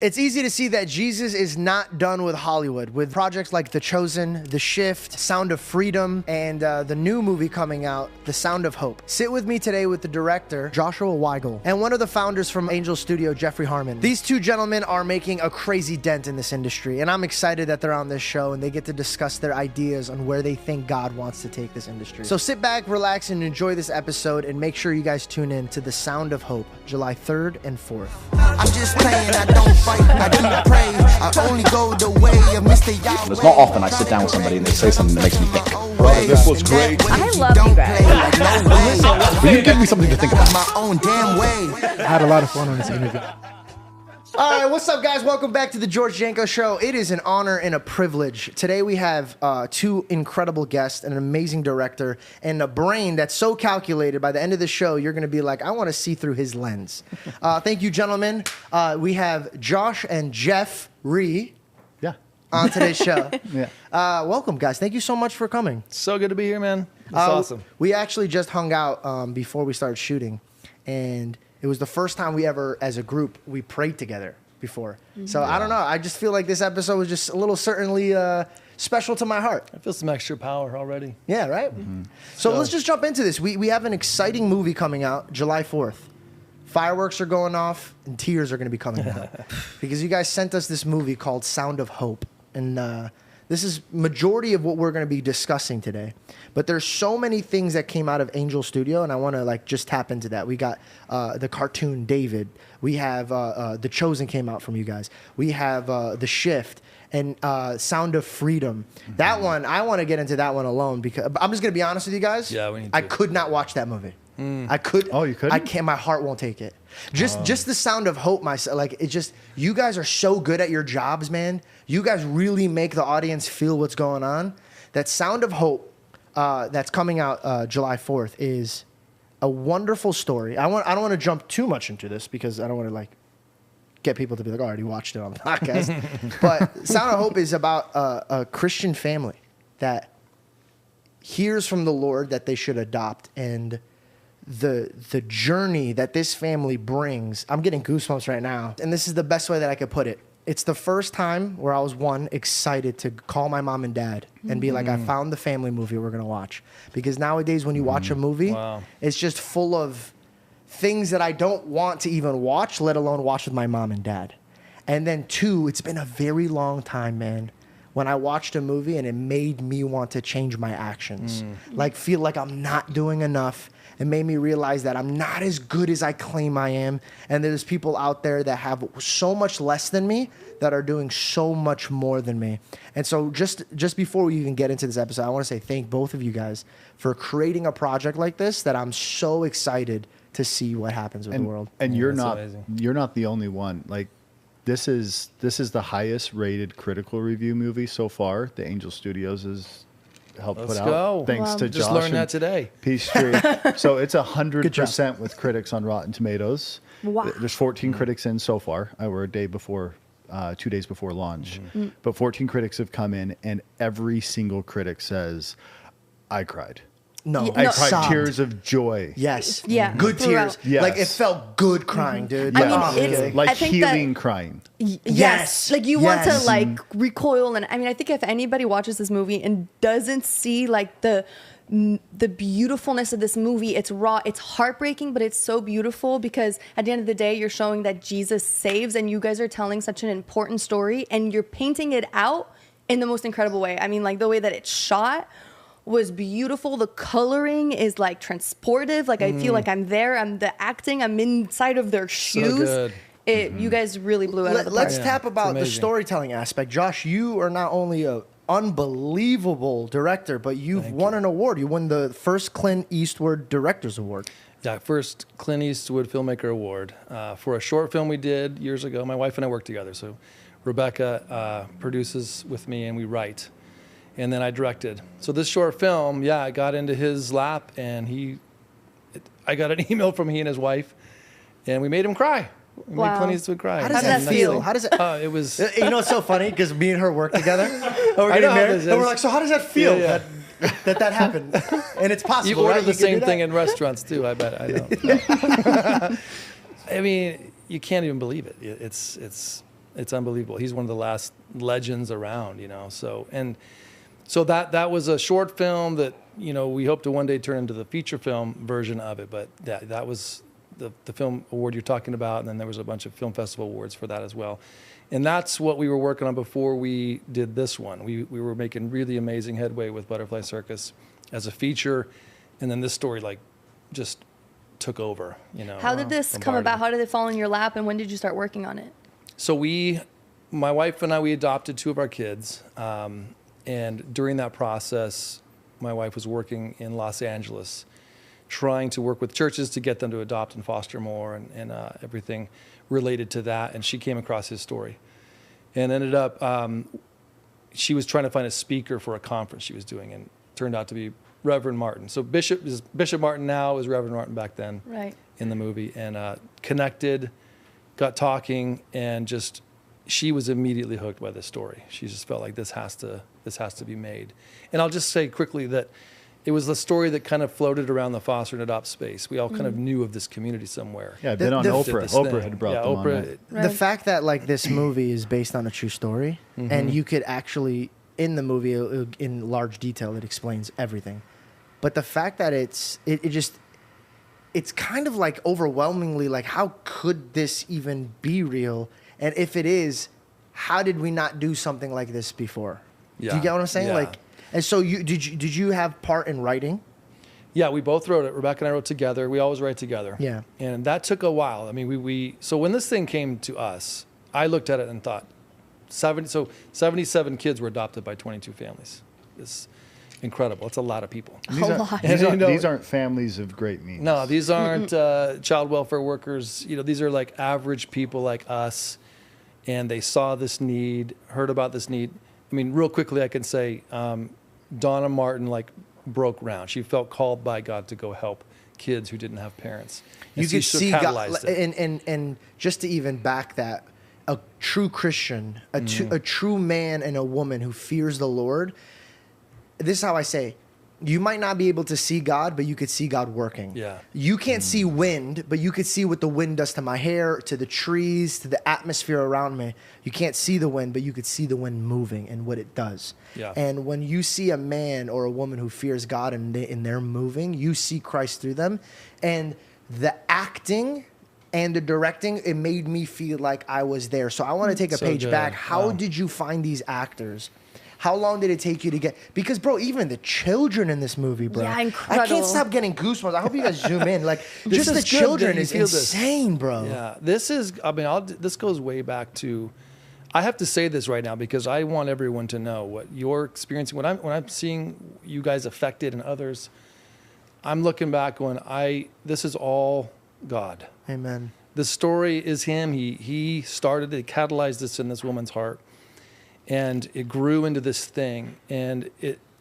It's easy to see that Jesus is not done with Hollywood. With projects like The Chosen, The Shift, Sound of Freedom, and the new movie coming out, The Sound of Hope. Sit with me today with the director, Joshua Weigel, and one of the founders from Angel Studio, Jeffrey Harmon. These two gentlemen are making a crazy dent in this industry, and I'm excited that they're on this show and they get to discuss their ideas on where they think God wants to take this industry. So sit back, relax, and enjoy this episode, and make sure you guys tune in to The Sound of Hope, July 3rd and 4th. I'm just playing, I don't fight, I do pray. I only go the way of Mr. Yahweh. It's not often I sit down with somebody and they say something that makes me think. Bro, this was great. I love you guys. But you give me something to think about. My own damn way. I had a lot of fun on this interview. All right, what's up, guys? Welcome back to the George Janko Show. It is an honor and a privilege. Today we have two incredible guests, an amazing director, and a brain that's so calculated. By the end of the show, you're going to be like, I want to see through his lens. Thank you, gentlemen. We have Josh and Jeff Ree on today's show. Welcome, guys. Thank you so much for coming. So good to be here, man. It's awesome. We actually just hung out before we started shooting, and it was the first time we ever, as a group, we prayed together before. Mm-hmm. So I don't know. I just feel like this episode was just a little certainly special to my heart. I feel some extra power already. Yeah, right? Mm-hmm. So let's just jump into this. We have an exciting movie coming out July 4th. Fireworks are going off and tears are going to be coming out. Because you guys sent us this movie called Sound of Hope. And this is majority of what we're going to be discussing today. But there's so many things that came out of Angel Studio, and I want to just tap into that. We got the cartoon David. We have The Chosen came out from you guys. We have The Shift and Sound of Freedom. Mm-hmm. That one, I want to get into that one alone because I'm just going to be honest with you guys. Yeah, we need to. I could not watch that movie. I could. Oh, you couldn't? I can't. My heart won't take it. Just the Sound of Hope. It's just you guys are so good at your jobs, man. You guys really make the audience feel what's going on. That Sound of Hope that's coming out July 4th is a wonderful story. I don't want to jump too much into this because I don't want to get people to be like, oh, I already watched it on the podcast. But Sound of Hope is about a Christian family that hears from the Lord that they should adopt, and the journey that this family brings. I'm getting goosebumps right now, and this is the best way that I could put it. It's the first time where I was excited to call my mom and dad and be like, I found the family movie we're gonna watch. Because nowadays when you watch a movie, it's just full of things that I don't want to even watch, let alone watch with my mom and dad. And then two, it's been a very long time, man, when I watched a movie and it made me want to change my actions. Feel like I'm not doing enough. It made me realize that I'm not as good as I claim I am. And there's people out there that have so much less than me that are doing so much more than me. And so just before we even get into this episode, I want to say thank both of you guys for creating a project like this that I'm so excited to see what happens with the world. And you're not the only one. This is the highest rated critical review movie so far. The Angel Studios has helped put out. Thanks to Just Josh learned that today. Peace Street. So it's 100% with critics on Rotten Tomatoes. Wow. There's 14 critics in so far. We're a day before, 2 days before launch. But 14 critics have come in, and every single critic says, I cried. No, I cried tears of joy. Yes. Yeah. Good tears. Yes. It felt good crying, dude. I mean, it's like I think healing that, crying. Yes. You want to recoil, and I mean, I think if anybody watches this movie and doesn't see the beautifulness of this movie, it's raw, it's heartbreaking, but it's so beautiful because at the end of the day, you're showing that Jesus saves, and you guys are telling such an important story, and you're painting it out in the most incredible way. I mean, the way that it's shot was beautiful. The coloring is transportive. I feel like I'm there. I'm the acting. I'm inside of their shoes. So good. You guys really blew it out of the park. Let's tap about the storytelling aspect. Josh, you are not only an unbelievable director, but you've won an award. You won the first Clint Eastwood Directors Award. Yeah, first Clint Eastwood Filmmaker Award for a short film we did years ago. My wife and I work together. So Rebecca produces with me and we write. And then I directed. So this short film, I got into his lap, and I got an email from he and his wife, and we made him cry. We made Clint Eastwood cry. How does that feel? How does it? It was. It's so funny because me and her work together. We're getting married, and we're like, so how does that feel? Yeah. That happened, and it's possible. You order right? the same thing in restaurants too. I bet. I know. I mean, you can't even believe it. It's it's unbelievable. He's one of the last legends around, you know. So that was a short film that, you know, we hope to one day turn into the feature film version of it. But that was the film award you're talking about, and then there was a bunch of film festival awards for that as well. And that's what we were working on before we did this one. We were making really amazing headway with Butterfly Circus as a feature, and then this story like just took over, you know. How did this come about? How did it fall in your lap, and when did you start working on it? So my wife and I, we adopted 2 of our kids, and during that process, my wife was working in Los Angeles, trying to work with churches to get them to adopt and foster more, and everything related to that. And she came across his story, and ended up she was trying to find a speaker for a conference she was doing, and turned out to be Reverend Martin. So Bishop Martin now, is Reverend Martin back then, right, in the movie, and connected, got talking, and just she was immediately hooked by this story. She just felt like this has to be made. And I'll just say quickly that it was the story that kind of floated around the foster and adopt space. We all kind of knew of this community somewhere. Yeah, I've been on Oprah. Oprah had brought them on. Right. The fact that like this movie is based on a true story, and you could actually, in the movie, in large detail, it explains everything. But the fact that it's kind of like overwhelmingly like, how could this even be real? And if it is, how did we not do something like this before? Yeah. Do you get what I'm saying? Yeah. Like, and so did you have part in writing? Yeah, we both wrote it. Rebecca and I wrote together. We always write together. Yeah. And that took a while. I mean, so when this thing came to us, I looked at it and thought, 77 kids were adopted by 22 families. It's incredible. It's a lot of people. These aren't families of great means. No, these aren't child welfare workers. You know, these are like average people like us, and they saw this need, heard about this need. I mean, real quickly, I can say Donna Martin like broke ground. She felt called by God to go help kids who didn't have parents. And You could see God, and just to even back that, a true Christian, a true man and a woman who fears the Lord. This is how I say, you might not be able to see God, but you could see God working. Yeah. You can't see wind, but you could see what the wind does to my hair, to the trees, to the atmosphere around me. You can't see the wind, but you could see the wind moving and what it does. Yeah. And when you see a man or a woman who fears God and they're moving, you see Christ through them. And the acting and the directing, it made me feel like I was there. So I want to take a page back. How did you find these actors? How long did it take you to get? Because, bro, even the children in this movie, bro. Yeah, incredible. I can't stop getting goosebumps. I hope you guys zoom in. Like, just the children is insane, bro. Yeah, this is. I mean, this goes way back to. I have to say this right now because I want everyone to know what you're experiencing. When I'm seeing you guys affected and others, I'm looking back going, this is all God. Amen. The story is Him. He started it, catalyzed this in this woman's heart. And it grew into this thing. And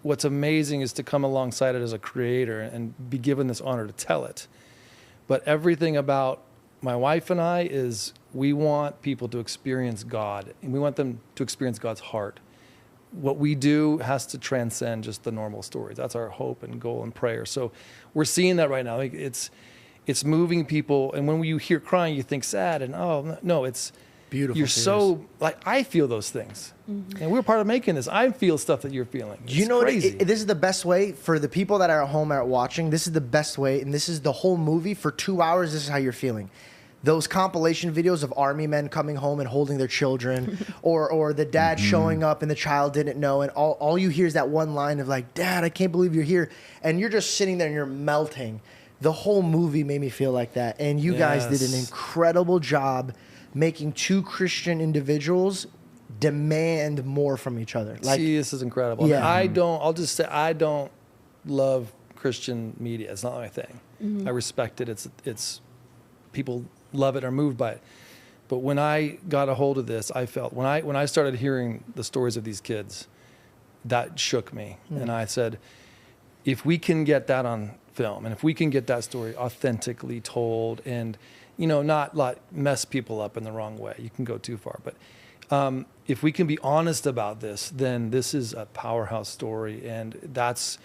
what's amazing is to come alongside it as a creator and be given this honor to tell it. But everything about my wife and I is we want people to experience God. And we want them to experience God's heart. What we do has to transcend just the normal stories. That's our hope and goal and prayer. So we're seeing that right now. Like it's moving people. And when you hear crying, you think sad. And no, it's beautiful. You're so, like, I feel those things. Mm-hmm. And we're part of making this. I feel stuff that you're feeling. It's you know, crazy. This is the best way for the people that are at home watching. This is the best way. And this is the whole movie. For 2 hours, this is how you're feeling. Those compilation videos of army men coming home and holding their children, or the dad showing up and the child didn't know. And all you hear is that one line of like, Dad, I can't believe you're here. And you're just sitting there and you're melting. The whole movie made me feel like that. And you guys did an incredible job making 2 Christian individuals demand more from each other. Like, see, this is incredible. Yeah. I mean, I'll just say, I don't love Christian media. It's not my thing. Mm-hmm. I respect it. It's people love it or moved by it. But when I got a hold of this, I felt, when I started hearing the stories of these kids, that shook me. Mm. And I said, if we can get that on film, and if we can get that story authentically told, and not like mess people up in the wrong way. You can go too far. But if we can be honest about this, then this is a powerhouse story. And that's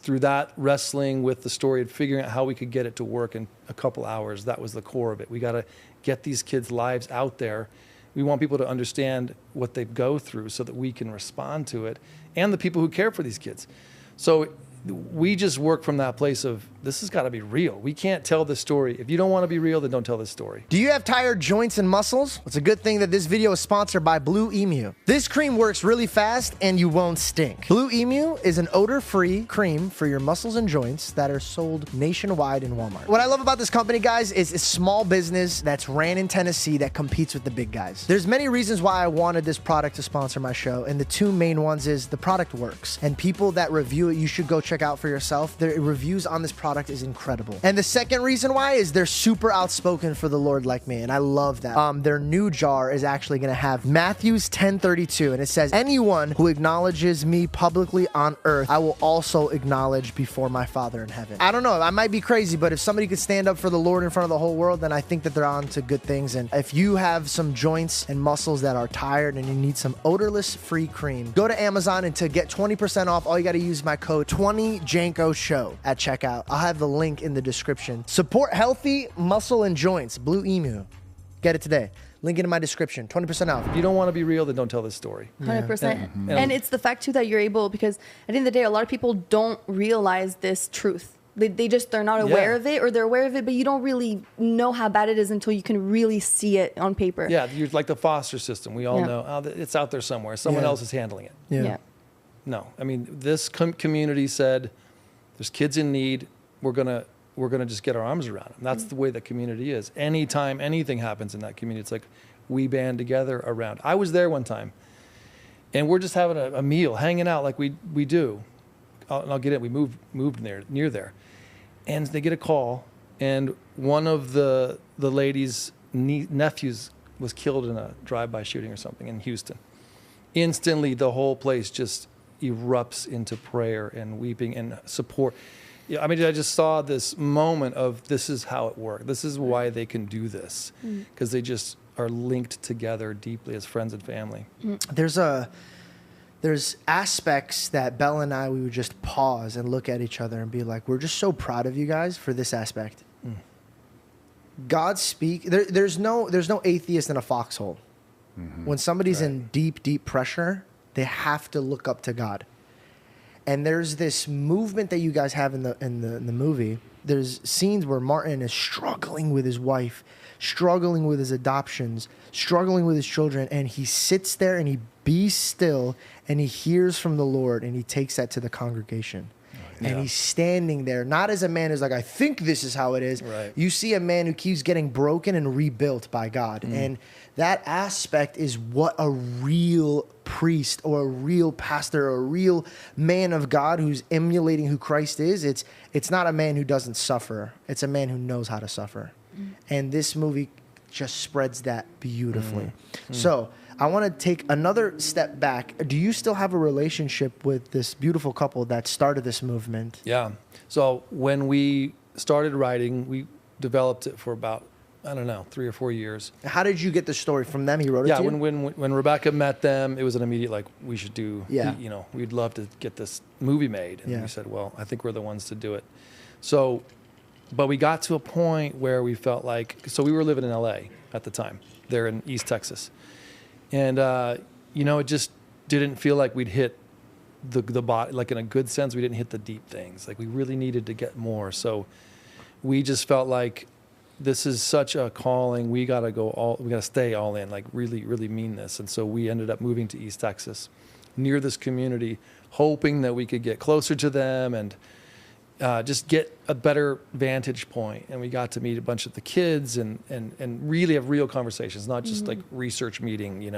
through that wrestling with the story and figuring out how we could get it to work in a couple hours. That was the core of it. We got to get these kids' lives out there We want people to understand what they go through so that we can respond to it, and the people who care for these kids. So we just work from that place of, this has got to be real. We can't tell this story. If you don't want to be real, then don't tell this story. Do you have tired joints and muscles? It's a good thing that this video is sponsored by Blue Emu. This cream works really fast and you won't stink. Blue Emu is an odor-free cream for your muscles and joints that are sold nationwide in Walmart. What I love about this company, guys, is it's a small business that's ran in Tennessee that competes with the big guys. There's many reasons why I wanted this product to sponsor my show, and the two main ones is the product works, and people that review it, you should go check out for yourself. Their reviews on this product is incredible. And the second reason why is they're super outspoken for the Lord like me, and I love that. Their new jar is actually going to have Matthews 10:32, and it says, anyone who acknowledges me publicly on earth, I will also acknowledge before my Father in heaven. I don't know, I might be crazy, but if somebody could stand up for the Lord in front of the whole world, then I think that they're on to good things. And if you have some joints and muscles that are tired and you need some odorless free cream, go to Amazon, and to get 20% off, all you got to use my code 20Janko Show at checkout. I'll have the link in the description. Support healthy muscle and joints. Blue Emu. Get it today. Link in my description. 20% off. If you don't want to be real, then don't tell this story. 100%. And it's the fact too that you're able, because at the end of the day, a lot of people don't realize this truth. They're not aware of it, or they're aware of it, but you don't really know how bad it is until you can really see it on paper. Yeah, you're like the foster system. We all know, oh, it's out there somewhere. Someone else is handling it. Yeah. No, I mean, this community said, there's kids in need. We're gonna just get our arms around them. That's the way the community is. Anytime anything happens in that community, it's like we band together around. I was there one time, and we're just having a meal, hanging out like we do. I'll get it. We moved near there, and they get a call, and one of the lady's nephews was killed in a drive-by shooting or something in Houston. Instantly, the whole place just erupts into prayer and weeping and support. Yeah, I mean, I just saw this moment of, this is how it works. This is why they can do this, because they just are linked together deeply as friends and family. There's aspects that Bella and I, we would just pause and look at each other and be like, we're just so proud of you guys for this aspect. God speak. There's no atheist in a foxhole. When somebody's in deep pressure, they have to look up to God. And there's this movement that you guys have in the movie. There's scenes where Martin is struggling with his wife, struggling with his adoptions, struggling with his children, and he sits there and he be still, and he hears from the Lord, and he takes that to the congregation. And he's standing there, not as a man who's like, I think this is how it is. Right. You see a man who keeps getting broken and rebuilt by God. And that aspect is what a real priest or a real pastor or a real man of God who's emulating who Christ is. It's not a man who doesn't suffer. It's a man who knows how to suffer. And this movie just spreads that beautifully. So I want to take another step back. Do you still have a relationship with this beautiful couple that started this movement? Yeah. So when we started writing, we developed it for about, I don't know, 3 or 4 years. How did you get the story from them? He wrote it to you? When Rebecca met them, it was an immediate, like, we should do, we'd love to get this movie made. And we said, well, I think we're the ones to do it. So, but we got to a point where we felt like, so we were living in LA at the time. They're in East Texas. And, it just didn't feel like we'd hit the body, like in a good sense, we didn't hit the deep things. Like we really needed to get more. So we just felt like this is such a calling. We got to stay all in, like really, really mean this. And so we ended up moving to East Texas near this community, hoping that we could get closer to them and just get a better vantage point. And we got to meet a bunch of the kids and really have real conversations, not just like research meeting,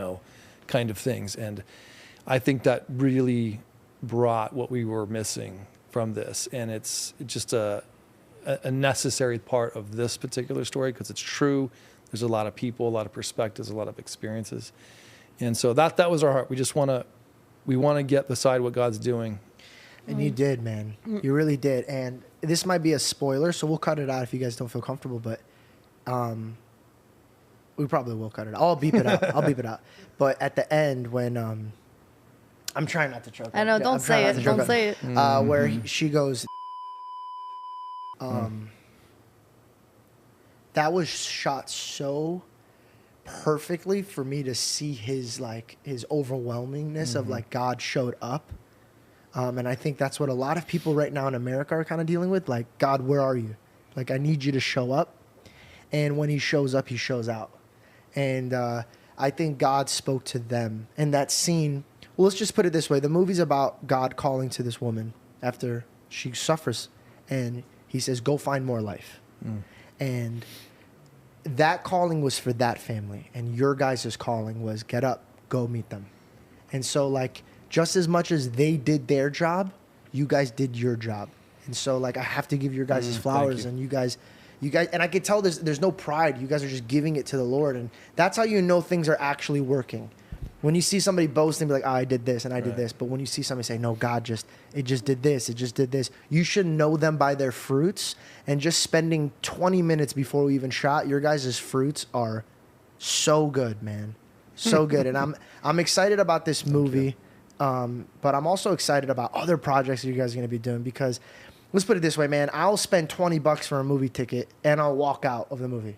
kind of things. And I think that really brought what we were missing from this. And it's just a necessary part of this particular story because it's true. There's a lot of people, a lot of perspectives, a lot of experiences. And so that was our heart. We just want to get beside what God's doing. And you did, man. You really did. And this might be a spoiler, so we'll cut it out if you guys don't feel comfortable, but we probably will cut it out. I'll beep it out. But at the end when I'm trying not to choke. I know, don't say it. Where she goes that was shot so perfectly for me to see his overwhelmingness of like God showed up. And I think that's what a lot of people right now in America are kind of dealing with. Like, God, where are you? Like, I need you to show up. And when he shows up, he shows out. And I think God spoke to them. And that scene, well, let's just put it this way. The movie's about God calling to this woman after she suffers. And he says, go find more life. And that calling was for that family. And your guys' calling was get up, go meet them. And so, like, just as much as they did their job, you guys did your job. And so, like, I have to give your guys' flowers. And you guys, and I could tell there's no pride. You guys are just giving it to the Lord. And that's how you know things are actually working. When you see somebody boast and be like, oh, I did this and I did this. But when you see somebody say, no, God just did this. It just did this. You should know them by their fruits. And just spending 20 minutes before we even shot, your guys' fruits are so good, man. So good. And I'm excited about this movie. But I'm also excited about other projects that you guys are going to be doing, because let's put it this way, man. I'll spend $20 for a movie ticket and I'll walk out of the movie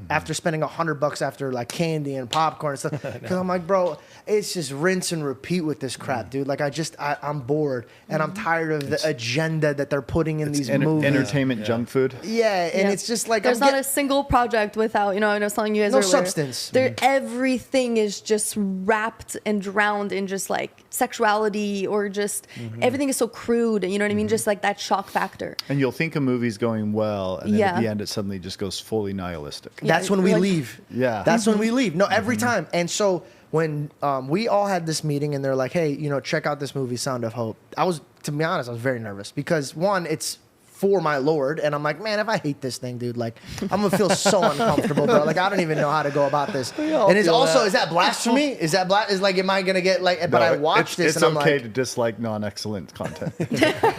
after spending $100 after like candy and popcorn and stuff. Because I'm like, bro, it's just rinse and repeat with this crap, dude. Like, I'm bored and I'm tired of the agenda that they're putting in these movies. Entertainment junk food. Yeah, and it's just like there's not a single project without, I was telling you guys earlier, substance. Everything is just wrapped and drowned in just like sexuality, or just everything is so crude. You know what I mean? Just like that shock factor. And you'll think a movie's going well, and then at the end it suddenly just goes fully nihilistic. That's when we leave. Yeah. That's when we leave. No, every time. And so when we all had this meeting and they're like, hey, check out this movie, Sound of Hope. To be honest, I was very nervous because, one, it's for my Lord. And I'm like, man, if I hate this thing, dude, like, I'm going to feel so uncomfortable, bro. Like, I don't even know how to go about this. And it's also, is that blasphemy? Is like, am I going to get like, but I watched this and I'm like. It's okay to dislike non-excellent content.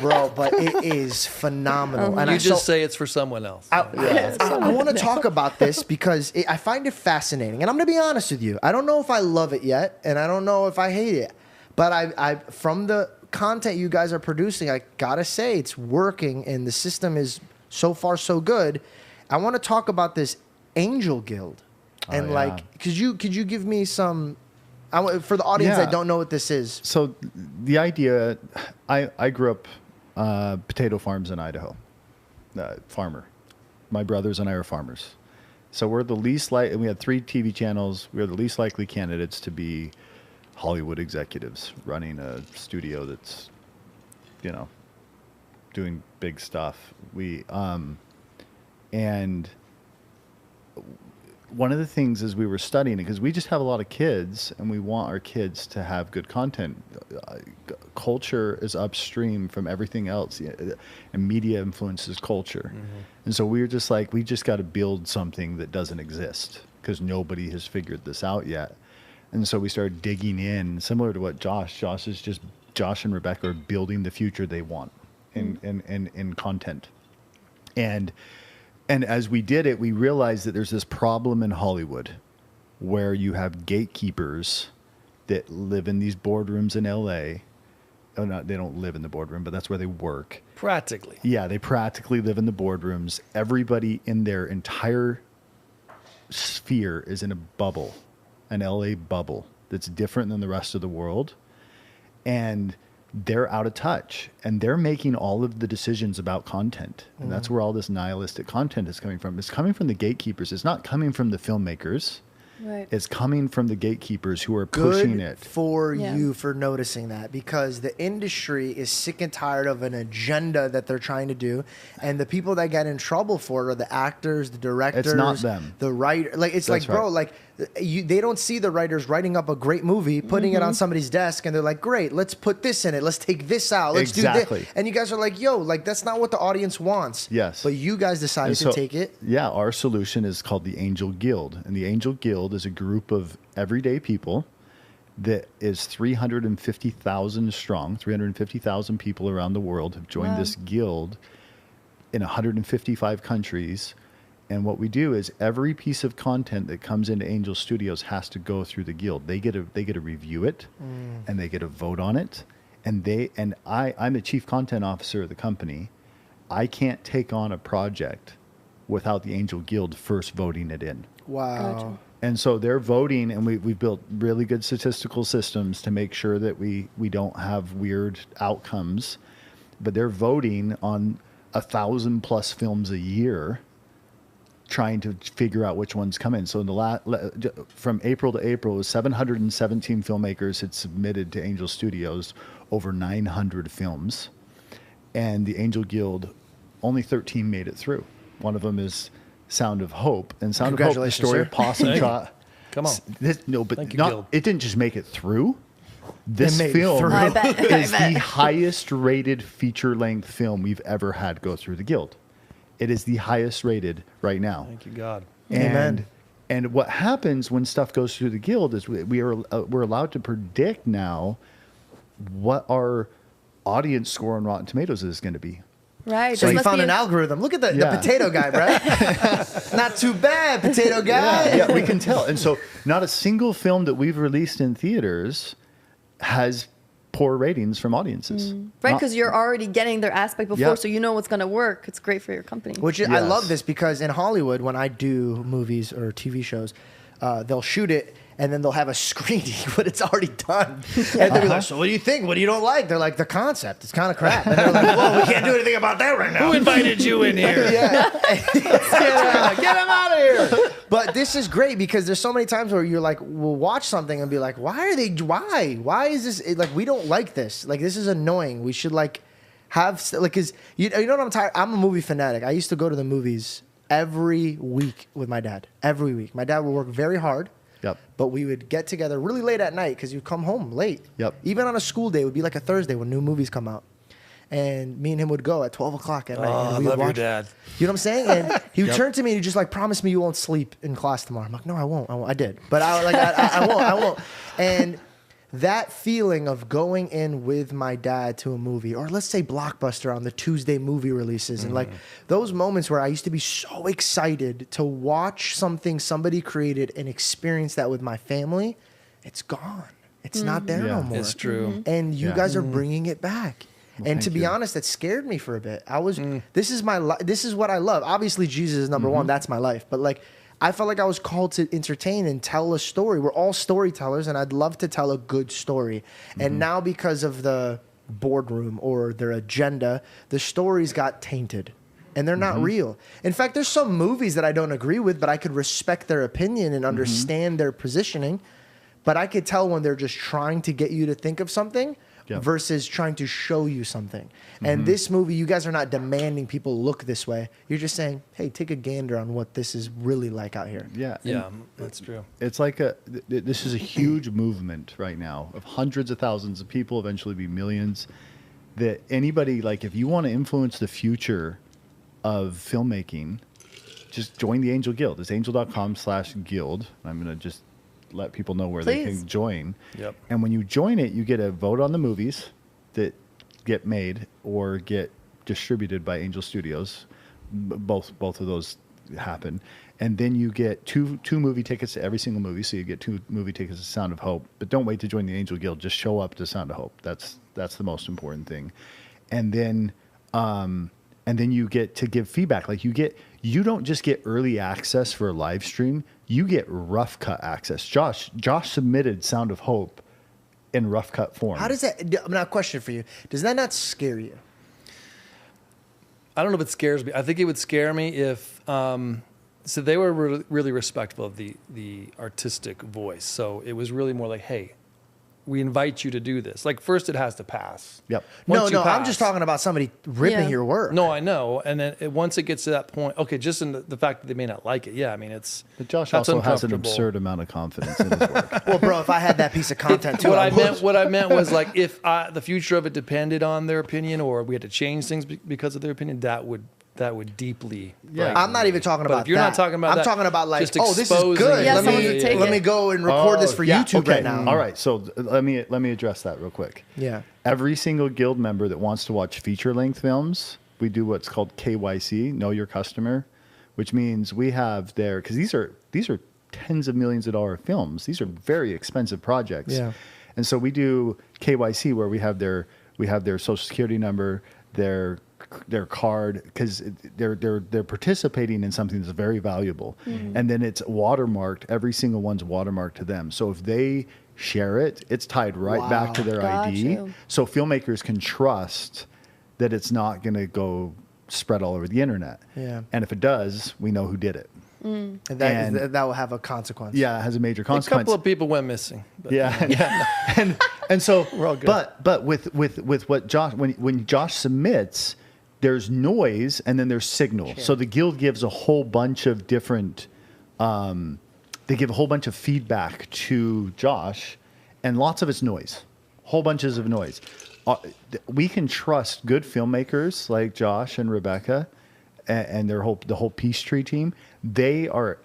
Bro, but it is phenomenal. And you just say it's for someone else. I want to talk about this because I find it fascinating. And I'm going to be honest with you. I don't know if I love it yet, and I don't know if I hate it. But I from the content you guys are producing, I gotta say it's working, and the system is so far so good. I want to talk about this Angel Guild, and could you give me some? For the audience that don't know what this is. So the idea, I grew up potato farms in Idaho, farmer. My brothers and I are farmers, so we're the least and we had 3 TV channels. We are the least likely candidates to be Hollywood executives running a studio that's, doing big stuff. And one of the things as we were studying it, because we just have a lot of kids and we want our kids to have good content. Culture is upstream from everything else, and media influences culture. And so we were just like, we just got to build something that doesn't exist because nobody has figured this out yet. And so we started digging in, similar to what Josh and Rebecca are building the future they want in content. And as we did it, we realized that there's this problem in Hollywood where you have gatekeepers that live in these boardrooms in LA. Oh, no, they don't live in the boardroom, but that's where they work. Practically. Yeah, they practically live in the boardrooms. Everybody in their entire sphere is in a bubble. An LA bubble that's different than the rest of the world, and they're out of touch, and they're making all of the decisions about content, and that's where all this nihilistic content is coming from. It's coming from the gatekeepers. It's not coming from the filmmakers. Right. It's coming from the gatekeepers who are pushing it. Good for you for noticing that, because the industry is sick and tired of an agenda that they're trying to do, and the people that get in trouble for it are the actors, the directors. It's not them. The writer. Like, it's That's like, bro, like, they don't see the writers writing up a great movie, putting it on somebody's desk, and they're like, great, let's put this in it. Let's take this out. Let's do this. And you guys are like, yo, like, that's not what the audience wants. Yes. But you guys decided to take it. Yeah, our solution is called the Angel Guild. And the Angel Guild is a group of everyday people that is 350,000 strong. 350,000 people around the world have joined this guild in 155 countries. And what we do is every piece of content that comes into Angel Studios has to go through the guild. They get to review it, and they get to vote on it. And I'm the chief content officer of the company. I can't take on a project without the Angel Guild first voting it in. Wow. And so they're voting, and we've built really good statistical systems to make sure that we don't have weird outcomes. But they're voting on 1,000+ films a year, trying to figure out which ones come in. So in the from April to April, 717 filmmakers had submitted to Angel Studios over 900 films, and the Angel Guild, only 13 made it through. One of them is Sound of Hope, and Sound of Hope, the story of Possum Trot. Come on. It didn't just make it through. This made it film through. I bet. is the highest rated feature-length film we've ever had go through the Guild. It is the highest rated right now. Thank you, God. Amen. And what happens when stuff goes through the Guild is we're allowed to predict now what our audience score on Rotten Tomatoes is going to be. Right. So this you must found be an algorithm. Look at the Yeah. potato guy, bro. Not too bad, potato guy. Yeah, we can tell. And so not a single film that we've released in theaters has poor ratings from audiences. Right, Not- because you're already getting their aspect before, Yeah. so you know what's going to work. It's great for your company. Which I Yes. love this because in Hollywood, when I do movies or TV shows, they'll shoot it and then they'll have a screening, but it's already done. And they'll be like, "So what do you think? What do you don't like?" They're like, "The concept. It's kind of crap." And they're like, "Well, we can't do anything about that right now." Who invited you in here? Yeah. Get him out of here. But this is great because there's so many times where you're like, we'll watch something and be like, why is this, like, we don't like this. Like, this is annoying. We should, like, have, like, cause you know what I'm tired? I'm a movie fanatic. I used to go to the movies every week with my dad. Every week. My dad would work very hard. Yep. But we would get together really late at night because you'd come home late. Yep. Even on a school day, it would be like a Thursday when new movies come out. And me and him would go at 12 o'clock at night. Oh, and I we would love your watch. dad. You know what I'm saying? And he would turn to me and he'd just like, promise me you won't sleep in class tomorrow. I'm like, no, I won't. I did. But I won't. And that feeling of going in with my dad to a movie, or let's say Blockbuster on the Tuesday movie releases, and like those moments where I used to be so excited to watch something somebody created and experience that with my family, it's gone. It's not there no Yeah. more. It's true. And you Yeah. guys are bringing it back. And to thank be you. honest, that scared me for a bit. This is this is what I love. Obviously, Jesus is number one. That's my life. But like, I felt like I was called to entertain and tell a story. We're all storytellers, and I'd love to tell a good story. And now, because of the boardroom or their agenda, the stories got tainted. And they're not real. In fact, there's some movies that I don't agree with, but I could respect their opinion and understand their positioning. But I could tell when they're just trying to get you to think of something Yep. versus trying to show you something. And this movie, you guys are not demanding people look this way. You're just saying, hey, take a gander on what this is really like out here. Yeah. Yeah, that's true. It's like this is a huge movement right now of hundreds of thousands of people, eventually be millions, that anybody, like, if you want to influence the future of filmmaking, just join the Angel Guild. It's angel.com/guild. I'm going to just let people know where they Please. can join. Yep. And when you join it, you get a vote on the movies that get made or get distributed by Angel Studios. Both of those happen. And then you get two movie tickets to every single movie. So you get 2 movie tickets to Sound of Hope. But don't wait to join the Angel Guild. Just show up to Sound of Hope. That's the most important thing. And then you get to give feedback. Like you don't just get early access for a live stream. You get rough cut access. Josh submitted Sound of Hope in rough cut form. How does that, I'm not a question for you. Does that not scare you? I don't know if it scares me. I think it would scare me if, so they were really respectful of the artistic voice. So it was really more like, hey, we invite you to do this. Like, first it has to pass. Yep. Once you I'm pass- just talking about somebody ripping Yeah. your work. No, I know. And then once it gets to that point, okay, just in the fact that they may not like it. Yeah, I mean, But Josh that's also has an uncomfortable. absurd amount of confidence in his work. Well, bro, if I had that piece of content too, What I I meant was, like, if the future of it depended on their opinion, or we had to change things because of their opinion, that would deeply. Yeah. frighten I'm not me. even talking But about if you're that. not talking about I'm that, talking about like, just oh, this is exposing good. it. Yeah, let someone me to take let it. me go and record this for YouTube okay. right now. All right, so let me address that real quick. Yeah. Every single guild member that wants to watch feature-length films, we do what's called KYC, Know Your Customer, which means we have because these are tens of millions of dollar films. These are very expensive projects. Yeah. And so we do KYC where we have their social security number, their their card, because they're participating in something that's very valuable, and then it's watermarked. Every single one's watermarked to them. So if they share it, it's tied right back to their Got ID. you. So filmmakers can trust that it's not going to go spread all over the internet. Yeah. And if it does, we know who did it. And And- that will have a consequence. Yeah, it has a major A consequence. couple of people went missing. But Yeah, and so We're all good. But with what Josh, when Josh submits, there's noise and then there's signal. So the guild gives a whole bunch of different, they give a whole bunch of feedback to Josh, and lots of it's noise, whole bunches of noise. We can trust good filmmakers like Josh and Rebecca, and the whole Peachtree team. They are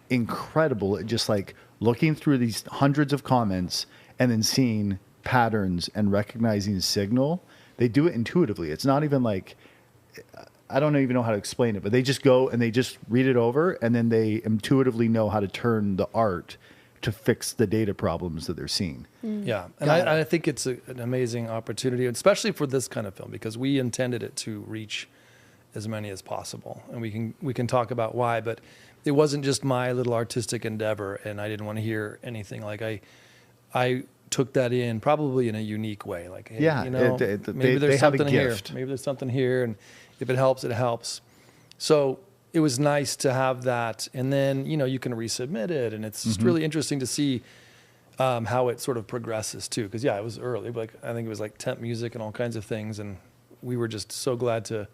incredible at just like looking through these hundreds of comments and then seeing patterns and recognizing signal. They do it intuitively. It's not even like, I don't even know how to explain it, but they just go and they just read it over, and then they intuitively know how to turn the art to fix the data problems that they're seeing. Yeah, and I think it's an amazing opportunity, especially for this kind of film, because we intended it to reach as many as possible, and we can talk about why. But it wasn't just my little artistic endeavor, and I didn't want to hear anything. Like I took that in probably in a unique way. Like, hey, Yeah, you know, maybe there's they have a something here. gift. Maybe there's something here, and if it helps, it helps. So it was nice to have that, and then you can resubmit it, and it's just really interesting to see how it sort of progresses too. Because it was early, but I think it was like temp music and all kinds of things, and we were just so glad to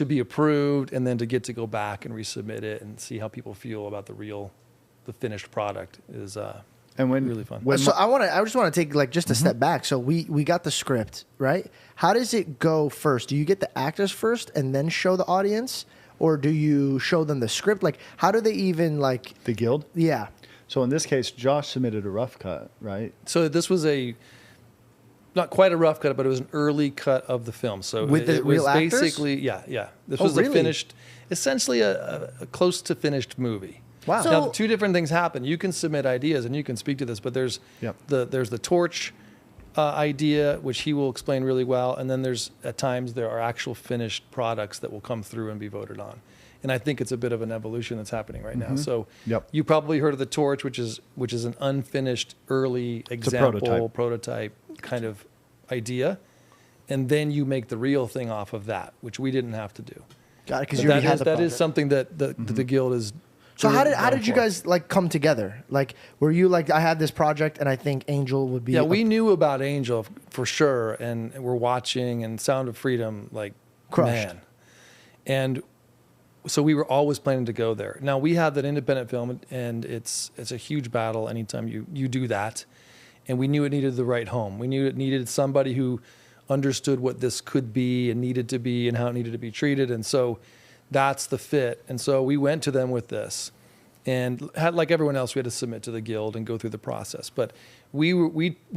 be approved, and then to get to go back and resubmit it and see how people feel about the finished product is And when really fun. So I just want to take like just a step back. So we got the script, right? How does it go first? Do you get the actors first and then show the audience, or do you show them the script? Like, how do they even like? the guild. Yeah. So in this case, Josh submitted a rough cut, right? So this was not quite a rough cut, but it was an early cut of the film. So With the it was real actors? basically, yeah. This Oh, was really? a finished, essentially a close to finished movie. Wow. So- Now, two different things happen. You can submit ideas, and you can speak to this, but there's Yep. there's the torch idea, which he will explain really well, and then at times there are actual finished products that will come through and be voted on. And I think it's a bit of an evolution that's happening right now. So Yep. you probably heard of the torch, which is an unfinished early example prototype kind of idea, and then you make the real thing off of that, which we didn't have to do. Got it. Because But you already had the that is project. something that the guild is. So how going did you for. guys like come together? Like, were you like, I had this project and I think Angel would be? Yeah, we knew about Angel for sure, and we're watching and Sound of Freedom, like, Crushed. man. And so we were always planning to go there. Now we have that independent film, and it's a huge battle anytime you do that. And we knew it needed the right home. We knew it needed somebody who understood what this could be and needed to be and how it needed to be treated. And so that's the fit. And so we went to them with this, and had, like everyone else, we had to submit to the guild and go through the process. But we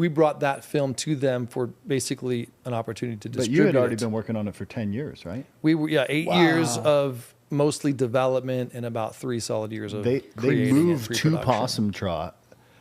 brought that film to them for basically an opportunity to But distribute you had already it. been working on it for 10 years, right? We were 8 years of mostly development and about 3 solid years of They creating and moved to pre-production. Possum Trot.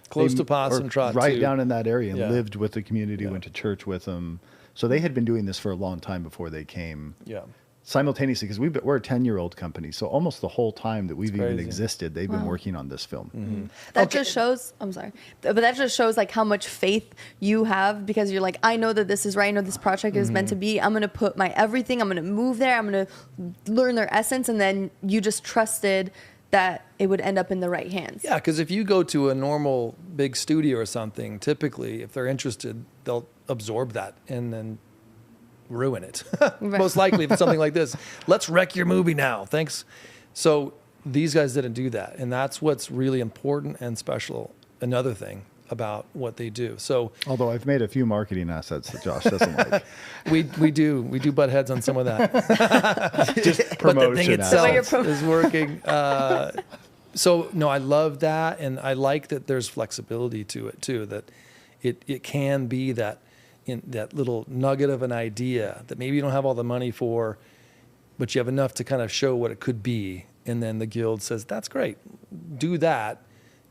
Close They- to Possum or Trot, right too. down in that area, and Yeah. lived with the community, went to church with them. So they had been doing this for a long time before they came Yeah. simultaneously, because we're a 10-year-old company. So almost the whole time that we've even crazy. existed, they've been working on this film. That just shows, I'm sorry, but that just shows like how much faith you have, because you're like, I know that this is right. I know this project is meant to be. I'm going to put my everything. I'm going to move there. I'm going to learn their essence. And then you just trusted that it would end up in the right hands. Yeah, because if you go to a normal big studio or something, typically, if they're interested, they'll absorb that and then ruin it. Most likely, if it's something like this, let's wreck your movie now. Thanks. So these guys didn't do that, and that's what's really important and special. Another thing about what they do. So Although I've made a few marketing assets that Josh doesn't like. we do butt heads on some of that. Just But the promotion thing assets. So you're itself is working. So no, I love that, and I like that there's flexibility to it too. That it can be that little nugget of an idea that maybe you don't have all the money for, but you have enough to kind of show what it could be, and then the guild says that's great, do that,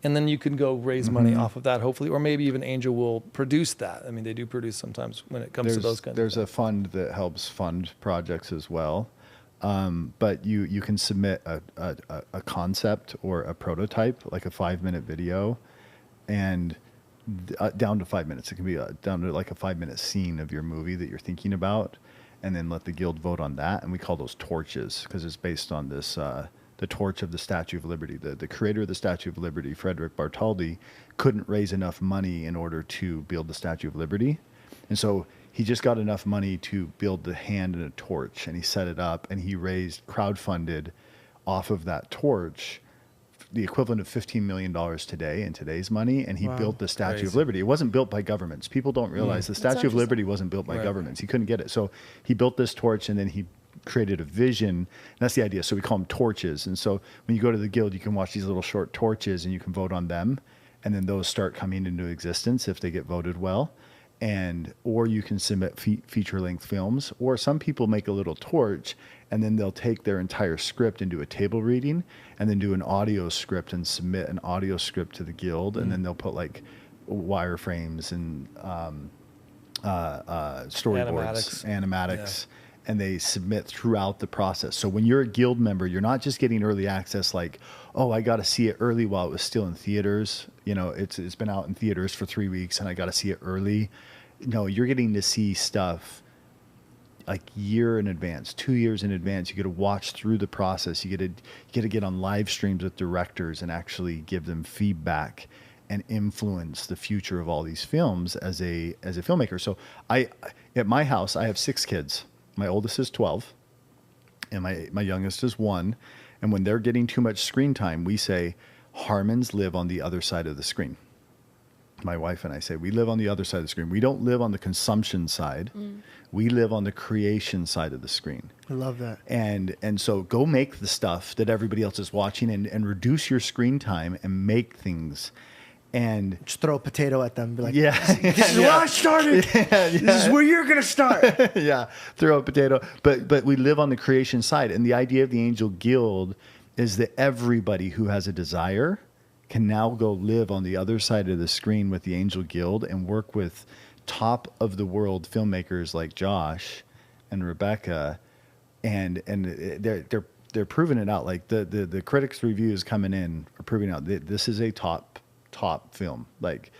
and then you can go raise money off of that, hopefully, or maybe even Angel will produce that. I mean, they do produce sometimes when it comes to those kinds of There's things. a fund that helps fund projects as well. But you can submit a concept or a prototype, like a 5-minute video, and down to 5 minutes. It can be down to like a 5-minute scene of your movie that you're thinking about, and then let the guild vote on that. And we call those torches because it's based on this, the torch of the Statue of Liberty. The creator of the Statue of Liberty, Frederick Bartholdi, couldn't raise enough money in order to build the Statue of Liberty. And so he just got enough money to build the hand and a torch, and he set it up, and he crowdfunded off of that torch the equivalent of $15 million today in today's money, and he built the Statue of Liberty. It wasn't built by governments. People don't realize the Statue of Liberty wasn't built by governments. He couldn't get it. So he built this torch, and then he created a vision. And that's the idea. So we call them torches. And so when you go to the guild, you can watch these little short torches, and you can vote on them, and then those start coming into existence if they get voted well. Or you can submit feature-length films, or some people make a little torch, and then they'll take their entire script and do a table reading, and then do an audio script and submit an audio script to the guild, and then they'll put like wireframes and storyboards, animatics, and they submit throughout the process. So when you're a guild member, you're not just getting early access like, oh, I got to see it early while it was still in theaters. You know, it's been out in theaters for 3 weeks, and I got to see it early. No, you're getting to see stuff like year in advance, 2 years in advance. You get to watch through the process. You get to get on live streams with directors and actually give them feedback and influence the future of all these films as a filmmaker. So at my house, I have 6 kids. My oldest is 12, and my youngest is 1. And when they're getting too much screen time, we say, Harmons live on the other side of the screen. My wife and I say, we live on the other side of the screen. We don't live on the consumption side. We live on the creation side of the screen. I love that. And so go make the stuff that everybody else is watching, and reduce your screen time and make things. And just throw a potato at them and be like, this is where I started. This is where you're going to start. Throw a potato. But we live on the creation side. And the idea of the Angel Guild is that everybody who has a desire can now go live on the other side of the screen with the Angel Guild and work with top of the world filmmakers like Josh and Rebecca, and they're proving it out. Like the critics' reviews coming in are proving out that this is a top film. Like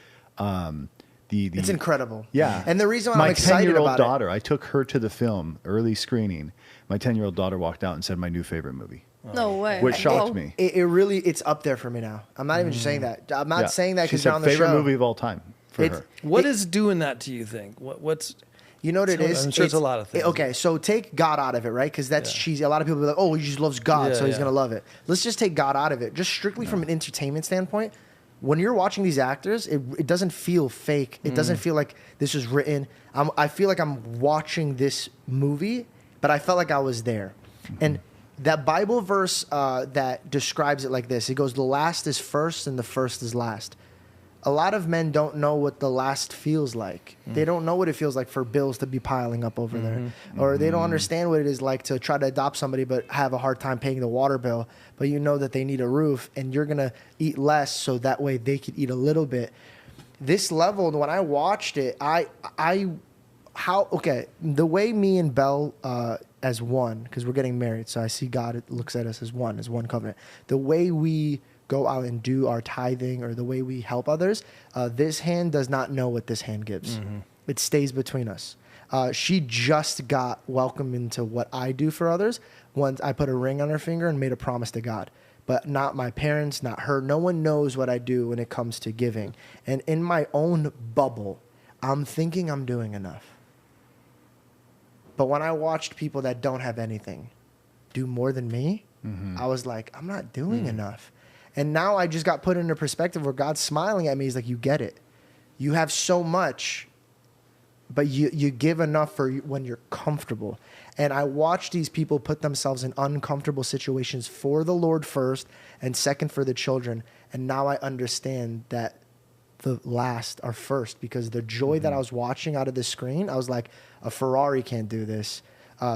it's incredible. Yeah. And the reason why I'm excited about it, my 10-year-old daughter, I took her to the film early screening. My 10-year-old daughter walked out and said, my new favorite movie. No way. Which shocked me. It really, it's up there for me now. I'm not even just saying that. I'm not saying that because you're on the favorite show. movie of all time for her. What is doing that to you think? What's you know what it is? I'm sure it's a lot of things. Okay, so take God out of it, right? Because that's cheesy. A lot of people be like, oh, he just loves God, so he's going to love it. Let's just take God out of it. Just strictly from an entertainment standpoint. When you're watching these actors, it doesn't feel fake. It doesn't feel like this is written. I feel like I'm watching this movie, but I felt like I was there. And that Bible verse that describes it like this, it goes, the last is first and the first is last. A lot of men don't know what the last feels like. They don't know what it feels like for bills to be piling up over there. Or they don't understand what it is like to try to adopt somebody but have a hard time paying the water bill. But you know that they need a roof and you're going to eat less so that way they could eat a little bit. This level, when I watched it, the way me and Belle as one, because we're getting married, so I see God looks at us as one covenant. The way we go out and do our tithing or the way we help others, this hand does not know what this hand gives. It stays between us. She just got welcomed into what I do for others once I put a ring on her finger and made a promise to God. But not my parents, not her. No one knows what I do when it comes to giving. And in my own bubble, I'm thinking I'm doing enough. But when I watched people that don't have anything do more than me, I was like, I'm not doing enough. And now I just got put into perspective where God's smiling at me. He's like, you get it. You have so much, but you give enough for when you're comfortable. And I watch these people put themselves in uncomfortable situations for the Lord first and second for the children. And now I understand that the last are first, because the joy that I was watching out of the screen, I was like, a Ferrari can't do this.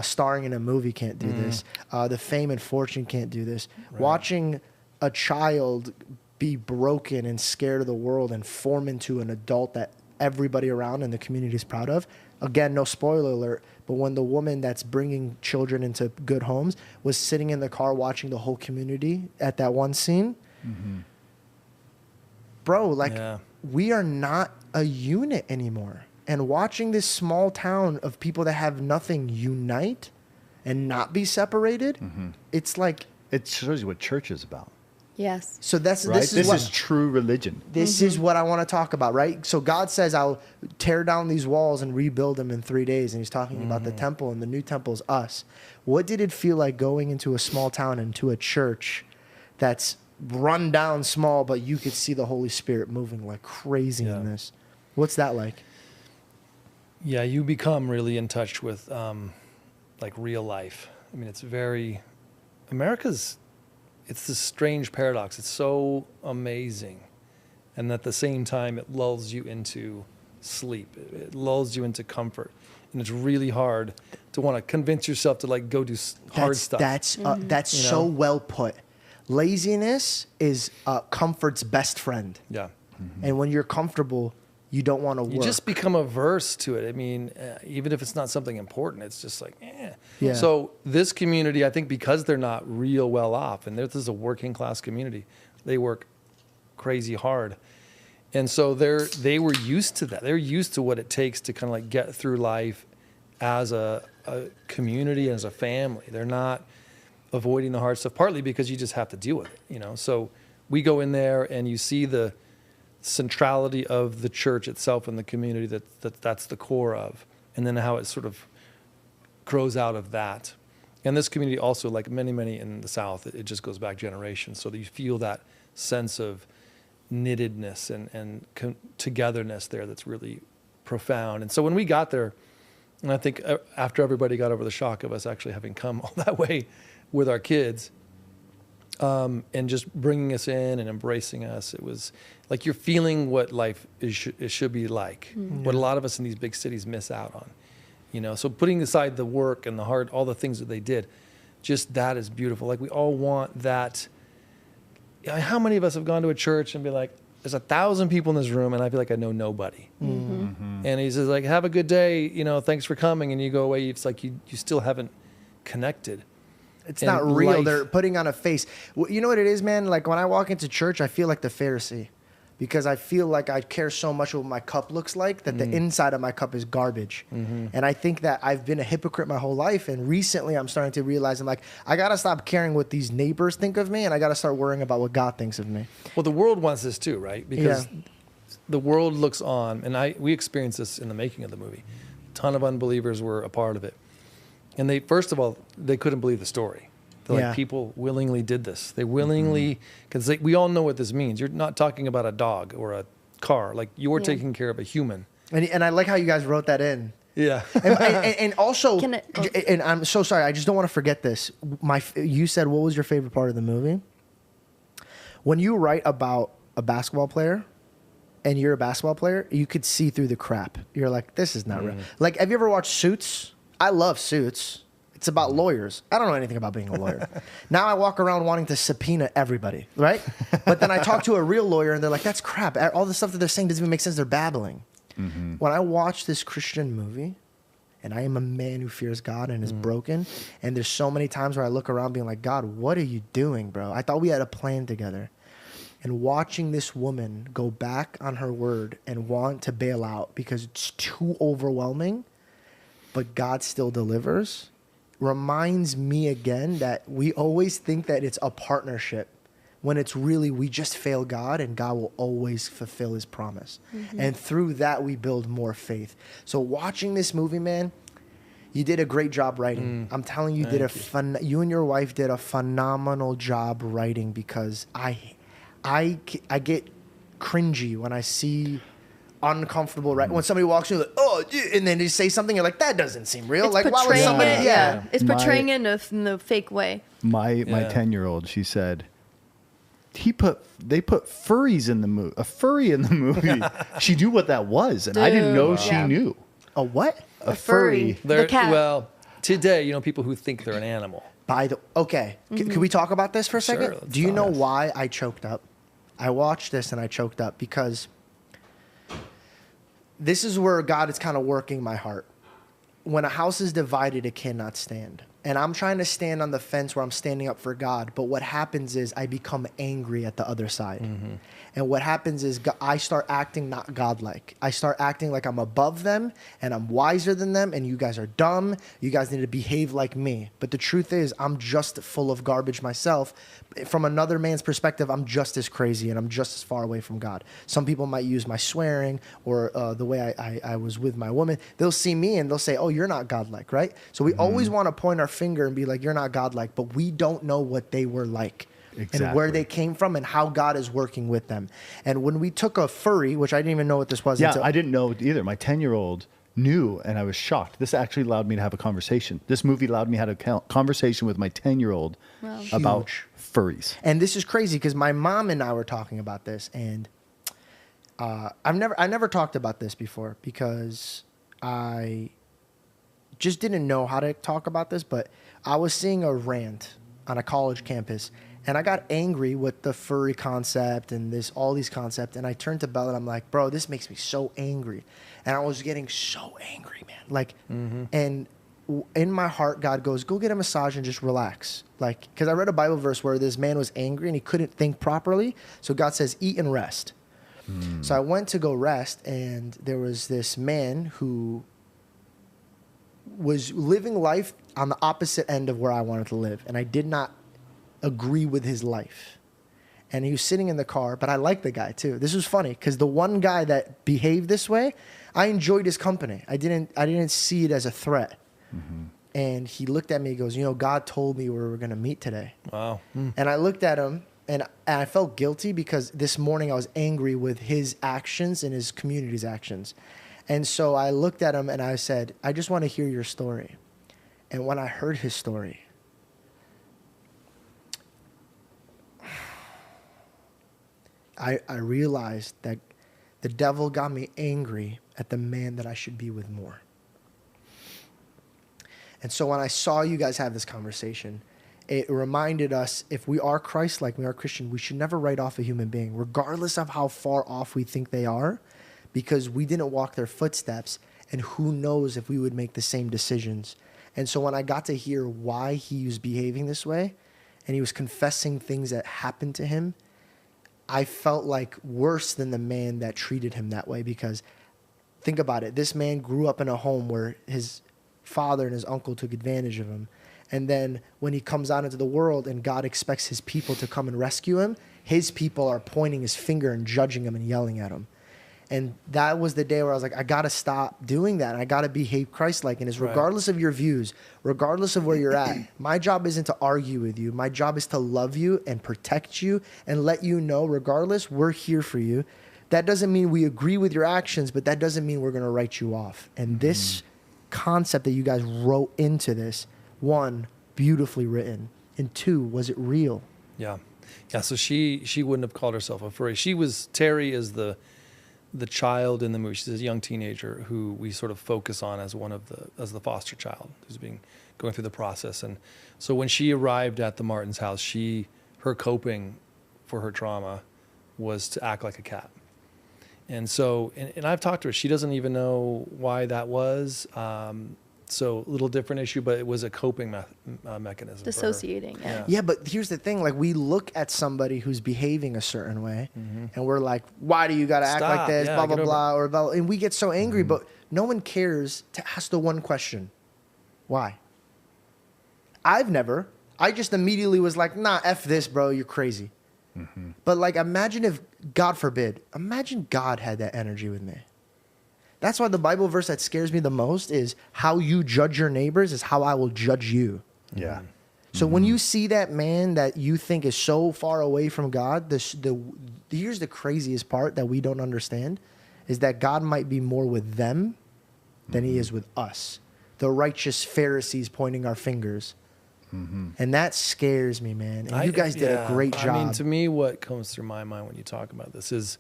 Starring in a movie can't do this. The fame and fortune can't do this. Right. Watching a child be broken and scared of the world and form into an adult that everybody around in the community is proud of. Again, no spoiler alert, but when the woman that's bringing children into good homes was sitting in the car watching the whole community at that one scene, bro, like we are not a unit anymore. And watching this small town of people that have nothing unite and not be separated, it's like... It shows you what church is about. Yes. So that's Right? this This is is true religion. This is what I want to talk about, right? So God says, I'll tear down these walls and rebuild them in 3 days. And he's talking about the temple, and the new temple is us. What did it feel like going into a small town, into a church that's run down small, but you could see the Holy Spirit moving like crazy in this? What's that like? Yeah, you become really in touch with like real life. I mean, it's very... it's this strange paradox. It's so amazing. And at the same time, it lulls you into sleep. It lulls you into comfort. And it's really hard to want to convince yourself to like go do hard stuff. That's so well put. Laziness is comfort's best friend. Yeah. And when you're comfortable, you don't want to work. You just become averse to it. I mean, even if it's not something important, it's just like, eh. Yeah. So this community, I think because they're not real well off, and this is a working class community, they work crazy hard. And so they were used to that. They're used to what it takes to kind of like get through life as a community, as a family. They're not avoiding the hard stuff, partly because you just have to deal with it, you know? So we go in there and you see the centrality of the church itself and the community that's the core of, and then how it sort of grows out of that. And this community also, like many in the South, it just goes back generations, so that you feel that sense of knittedness and togetherness there that's really profound. And so when we got there, and I think after everybody got over the shock of us actually having come all that way with our kids, and just bringing us in and embracing us, it was like you're feeling what life it should be like, what a lot of us in these big cities miss out on, you know. So putting aside the work and the hard, all the things that they did, just that is beautiful. Like we all want that. How many of us have gone to a church and be like, there's 1,000 people in this room and I feel like I know nobody. And he says like, have a good day, you know, thanks for coming. And you go away, it's like you still haven't connected. It's not real. They're putting on a face. You know what it is, man? Like when I walk into church, I feel like the Pharisee, because I feel like I care so much what my cup looks like that the inside of my cup is garbage. And I think that I've been a hypocrite my whole life. And recently I'm starting to realize I'm like, I got to stop caring what these neighbors think of me, and I got to start worrying about what God thinks of me. Well, the world wants this too, right? Because the world looks on, and we experienced this in the making of the movie. A ton of unbelievers were a part of it. And first of all, they couldn't believe the story. They're like, people willingly did this. They willingly, because we all know what this means. You're not talking about a dog or a car. Like you're taking care of a human. And I like how you guys wrote that in. Yeah. and also, and I'm so sorry, I just don't want to forget this. You said, what was your favorite part of the movie? When you write about a basketball player, and you're a basketball player, you could see through the crap. You're like, this is not real. Like, have you ever watched Suits? I love Suits. It's about lawyers. I don't know anything about being a lawyer. Now I walk around wanting to subpoena everybody, right? But then I talk to a real lawyer and they're like, that's crap. All the stuff that they're saying doesn't even make sense. They're babbling. When I watch this Christian movie, and I am a man who fears God and is broken, and there's so many times where I look around being like, God, what are you doing, bro? I thought we had a plan together. And watching this woman go back on her word and want to bail out because it's too overwhelming, but God still delivers, reminds me again that we always think that it's a partnership when it's really we just fail God and God will always fulfill his promise. And through that, we build more faith. So watching this movie, man, you did a great job writing. I'm telling you, you and your wife did a phenomenal job writing, because I get cringy when I see uncomfortable, right? When somebody walks in, like, oh, and then they say something, you're like, that doesn't seem real. It's like, why would somebody? It's portraying it in the fake way. My 10-year-old, she said, they put furries in the movie. A furry in the movie. She knew what that was, and I didn't know she knew. A what? A furry. The cat. Well, today, people who think they're an animal. Can we talk about this for a second? Let's Do you know talk. why I choked up? I watched this and I choked up because this is where God is kind of working my heart. When a house is divided, it cannot stand. And I'm trying to stand on the fence where I'm standing up for God. But what happens is I become angry at the other side. Mm-hmm. And what happens is I start acting not godlike. I start acting like I'm above them and I'm wiser than them. And you guys are dumb. You guys need to behave like me. But the truth is I'm just full of garbage myself. From another man's perspective, I'm just as crazy and I'm just as far away from God. Some people might use my swearing or the way I was with my woman. They'll see me and they'll say, oh, you're not godlike, right? So we always want to point our finger and be like, you're not godlike, but we don't know what they were like. Exactly. And where they came from and how God is working with them. And when we took a furry, which I didn't even know what this was. Yeah, I didn't know either. My 10-year-old knew, and I was shocked. This actually allowed me to have a conversation. This movie allowed me to have a conversation with my 10-year-old about furries. And this is crazy because my mom and I were talking about this, and I never talked about this before because I just didn't know how to talk about this. But I was seeing a rant on a college campus. And I got angry with the furry concept and all these concepts. And I turned to Bella and I'm like, bro, this makes me so angry. And I was getting so angry, man. Like, and in my heart, God goes, go get a massage and just relax. Like, because I read a Bible verse where this man was angry and he couldn't think properly. So God says, eat and rest. So I went to go rest, and there was this man who was living life on the opposite end of where I wanted to live. And I did not agree with his life. And he was sitting in the car, but I liked the guy too. This was funny because the one guy that behaved this way, I enjoyed his company. I didn't see it as a threat. And he looked at me, he goes, God told me we were going to meet today. Wow. And I looked at him and I felt guilty because this morning I was angry with his actions and his community's actions. And so I looked at him and I said, I just want to hear your story. And when I heard his story, I realized that the devil got me angry at the man that I should be with more. And so when I saw you guys have this conversation, it reminded us, if we are Christ-like, we are Christian, we should never write off a human being, regardless of how far off we think they are, because we didn't walk their footsteps, and who knows if we would make the same decisions. And so when I got to hear why he was behaving this way, and he was confessing things that happened to him, I felt like worse than the man that treated him that way, because think about it. This man grew up in a home where his father and his uncle took advantage of him. And then when he comes out into the world and God expects his people to come and rescue him, his people are pointing his finger and judging him and yelling at him. And that was the day where I was like, I got to stop doing that. I got to behave Christ-like. And it's regardless of your views, regardless of where you're at, my job isn't to argue with you. My job is to love you and protect you and let you know, regardless, we're here for you. That doesn't mean we agree with your actions, but that doesn't mean we're going to write you off. And this concept that you guys wrote into this, one, beautifully written, and two, was it real? Yeah. So she wouldn't have called herself a furry. Terry is the child in the movie. She's a young teenager who we sort of focus on as as the foster child who's going through the process. And so when she arrived at the Martins' house, her coping for her trauma was to act like a cat. And so, and I've talked to her, she doesn't even know why that was. So a little different issue, but it was a coping mechanism. Dissociating. Yeah, but here's the thing. Like, we look at somebody who's behaving a certain way and we're like, why do you got to act like this? Blah, blah, blah, or blah. And we get so angry, but no one cares to ask the one question. Why? I just immediately was like, nah, F this, bro. You're crazy. But like, imagine if, God forbid, imagine God had that energy with me. That's why the Bible verse that scares me the most is how you judge your neighbors is how I will judge you. Yeah. So when you see that man that you think is so far away from God, here's the craziest part that we don't understand is that God might be more with them than he is with us. The righteous Pharisees pointing our fingers. And that scares me, man. And you guys did a great job. I mean, to me, what comes through my mind when you talk about this is,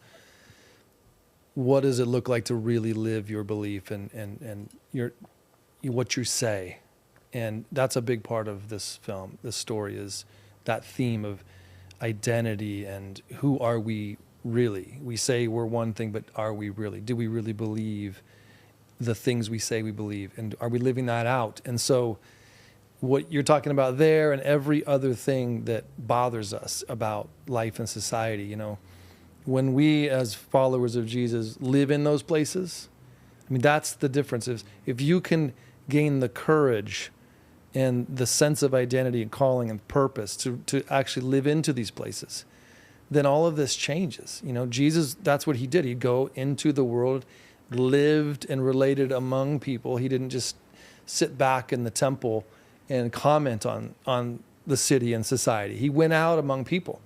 what does it look like to really live your belief and what you say? And that's a big part of this film. This story is that theme of identity and who are we really. We say we're one thing, but are we really? Do we really believe the things we say we believe? And are we living that out? And so what you're talking about there and every other thing that bothers us about life and society, you know, when we as followers of Jesus live in those places, I mean, that's the difference. Is if you can gain the courage and the sense of identity and calling and purpose to actually live into these places, then all of this changes. You know, Jesus, that's what he did. He'd go into the world, lived and related among people. He didn't just sit back in the temple and comment on the city and society. He went out among people.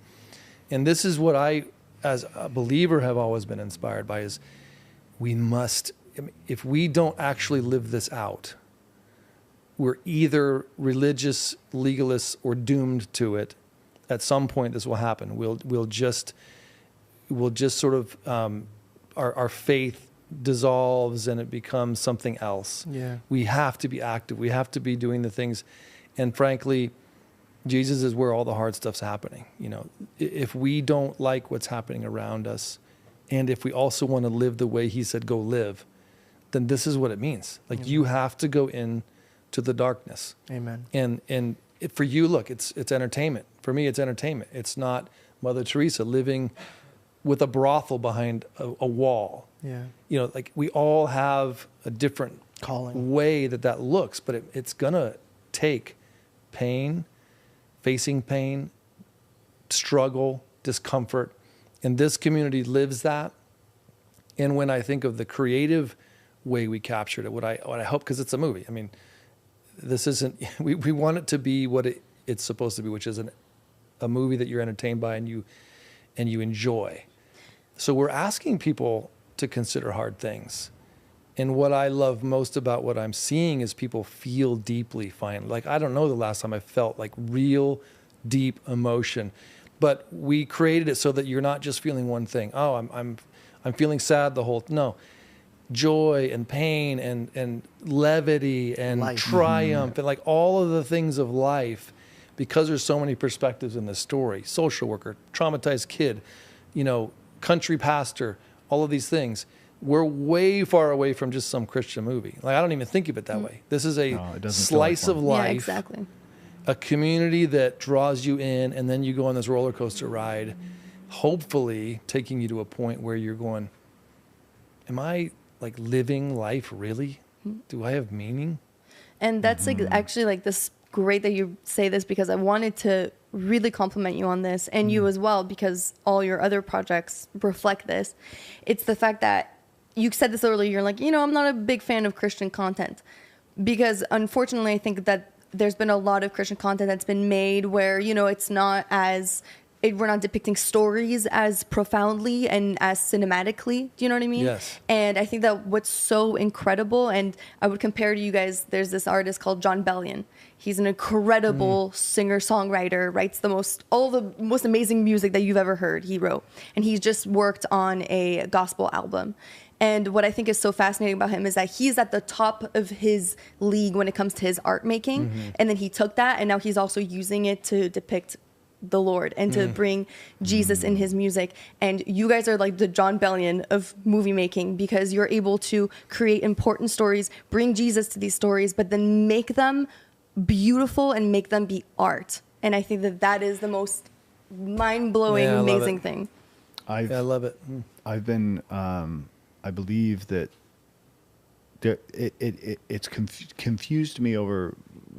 And this is what I, as a believer, have always been inspired by, is we must, if we don't actually live this out, we're either religious legalists or doomed to it. At some point, this will happen. We'll just sort of our faith dissolves and it becomes something else. Yeah. We have to be active. We have to be doing the things, and frankly, Jesus is where all the hard stuff's happening. You know, if we don't like what's happening around us, and if we also want to live the way He said go live, then this is what it means. Like you have to go in to the darkness. Amen. And for you, look, it's entertainment. For me, it's entertainment. It's not Mother Teresa living with a brothel behind a wall. Yeah. You know, like we all have a different Calling. way that looks, but it's gonna take pain, facing pain, struggle, discomfort, and this community lives that. And when I think of the creative way we captured it, what I hope, because it's a movie. I mean, this isn't. We want it to be what it's supposed to be, which is a movie that you're entertained by and you enjoy. So we're asking people to consider hard things. And what I love most about what I'm seeing is people feel deeply finally. Like, I don't know the last time I felt like real deep emotion, but we created it so that you're not just feeling one thing. Oh, I'm feeling sad the whole, no. Joy and pain and levity and Life. triumph and like all of the things of life, because there's so many perspectives in this story. Social worker, traumatized kid, you know, country pastor, all of these things. We're way far away from just some Christian movie. Like, I don't even think of it that way. This is a slice of life. Yeah, exactly. A community that draws you in, and then you go on this roller coaster ride, hopefully taking you to a point where you're going, am I like living life really? Do I have meaning? And that's like actually like this great that you say this, because I wanted to really compliment you on this, and you as well, because all your other projects reflect this. It's the fact that you said this earlier, you're like, you know, I'm not a big fan of Christian content, because unfortunately I think that there's been a lot of Christian content that's been made where, you know, it's not as, we're not depicting stories as profoundly and as cinematically. Do you know what I mean? Yes. And I think that what's so incredible, and I would compare to you guys, there's this artist called John Bellion. He's an incredible singer-songwriter, writes all the most amazing music that you've ever heard, he wrote. And he's just worked on a gospel album. And what I think is so fascinating about him is that he's at the top of his league when it comes to his art making. And then he took that, and now he's also using it to depict the Lord and to bring Jesus in his music. And you guys are like the John Bellion of movie making, because you're able to create important stories, bring Jesus to these stories, but then make them beautiful and make them be art. And I think that that is the most mind-blowing, amazing thing. I love it. I've been, I believe that it's confused me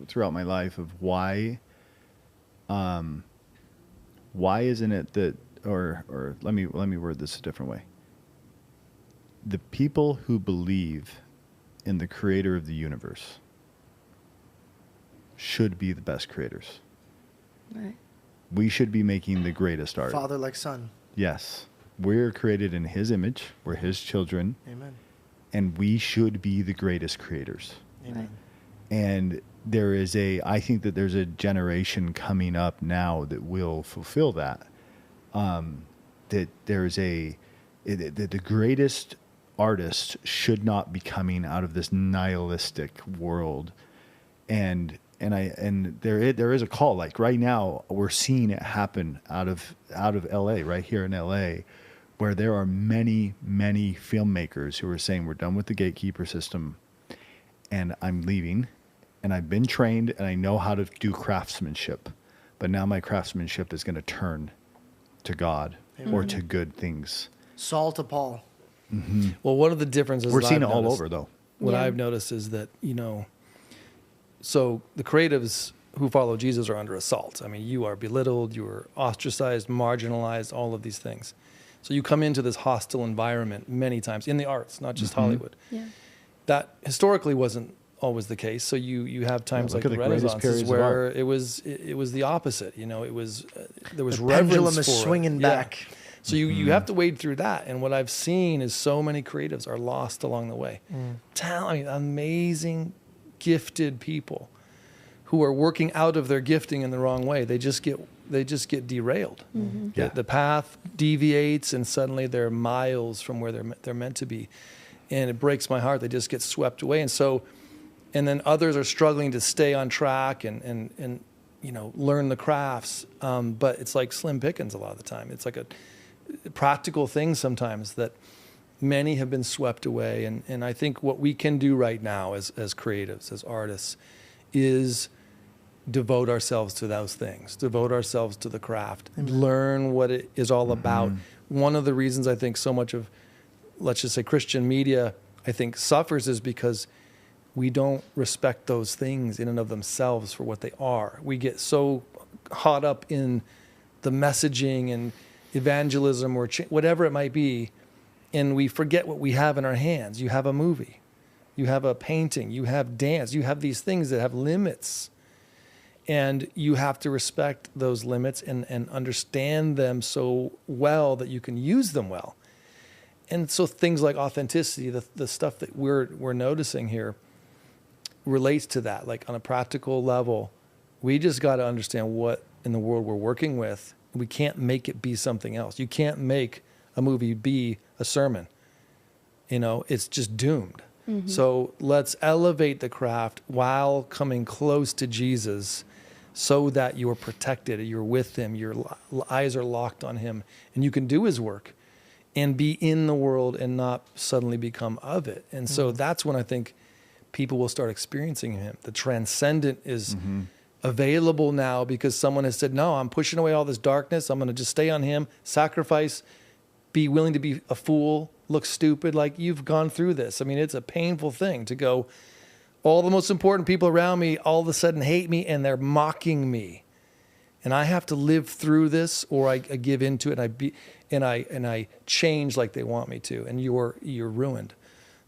throughout my life of why isn't it that, or let me word this a different way. The people who believe in the creator of the universe should be the best creators. Right. We should be making the greatest art. Father like son. Yes. We're created in his image. We're his children. Amen. And we should be the greatest creators. Amen. And I think that there's a generation coming up now that will fulfill that. That there's the greatest artists should not be coming out of this nihilistic world and and there is a call. Like right now, we're seeing it happen out of LA, right here in LA, where there are many filmmakers who are saying we're done with the gatekeeper system, and I'm leaving, and I've been trained and I know how to do craftsmanship, but now my craftsmanship is going to turn to God or to good things. Saul to Paul. Well, one of the differences We're seeing I've it all noticed- over though. What Yeah. I've noticed is that, so the creatives who follow Jesus are under assault. I mean, you are belittled, you are ostracized, marginalized, all of these things. So you come into this hostile environment many times in the arts, not just Hollywood. Yeah. That historically wasn't always the case. So you have times look like at the the greatest Renaissance periods of where art. it was the opposite. It was there was The reverence pendulum for is it. swinging Yeah. back. So you have to wade through that. And what I've seen is so many creatives are lost along the way. Amazing, gifted people who are working out of their gifting in the wrong way. They just get derailed. Yeah. The path deviates, and suddenly they're miles from where they're meant to be, and it breaks my heart. They just get swept away, and then others are struggling to stay on track and learn the crafts. But it's like slim pickings a lot of the time. It's like a practical thing sometimes that many have been swept away. And I think what we can do right now as creatives, as artists, is devote ourselves to those things, devote ourselves to the craft, learn what it is all about. One of the reasons I think so much of, let's just say, Christian media, I think suffers is because we don't respect those things in and of themselves for what they are. We get so caught up in the messaging and evangelism or whatever it might be, and we forget what we have in our hands. You have a movie, you have a painting, you have dance, you have these things that have limits. And you have to respect those limits and understand them so well that you can use them well. And so things like authenticity, the stuff that we're noticing here, relates to that. Like on a practical level, we just got to understand what in the world we're working with. We can't make it be something else. You can't make a movie be a sermon. It's just doomed. So let's elevate the craft while coming close to Jesus, so that you're protected, you're with him, your eyes are locked on him, and you can do his work and be in the world and not suddenly become of it. And so that's when I think people will start experiencing him. The transcendent is available now because someone has said, no, I'm pushing away all this darkness. I'm going to just stay on him, sacrifice, be willing to be a fool, look stupid. Like, you've gone through this. I mean, it's a painful thing to go, all the most important people around me all of a sudden hate me and they're mocking me. And I have to live through this, or I give into it and I change like they want me to, and you're ruined.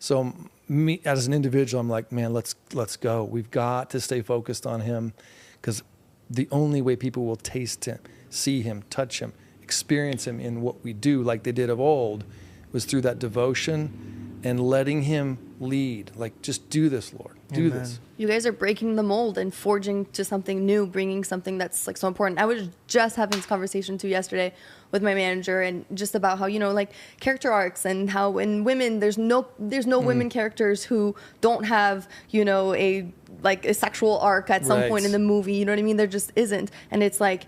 So me as an individual, I'm like, man, let's go. We've got to stay focused on him, because the only way people will taste him, see him, touch him, experience him in what we do, like they did of old, was through that devotion and letting him lead. Like, just do this, Lord. Do this. You guys are breaking the mold and forging to something new, bringing something that's like so important. I was just having this conversation too yesterday with my manager, and just about how, like character arcs, and how in women there's no women characters who don't have, a sexual arc at some point in the movie. You know what I mean? There just isn't. And it's like,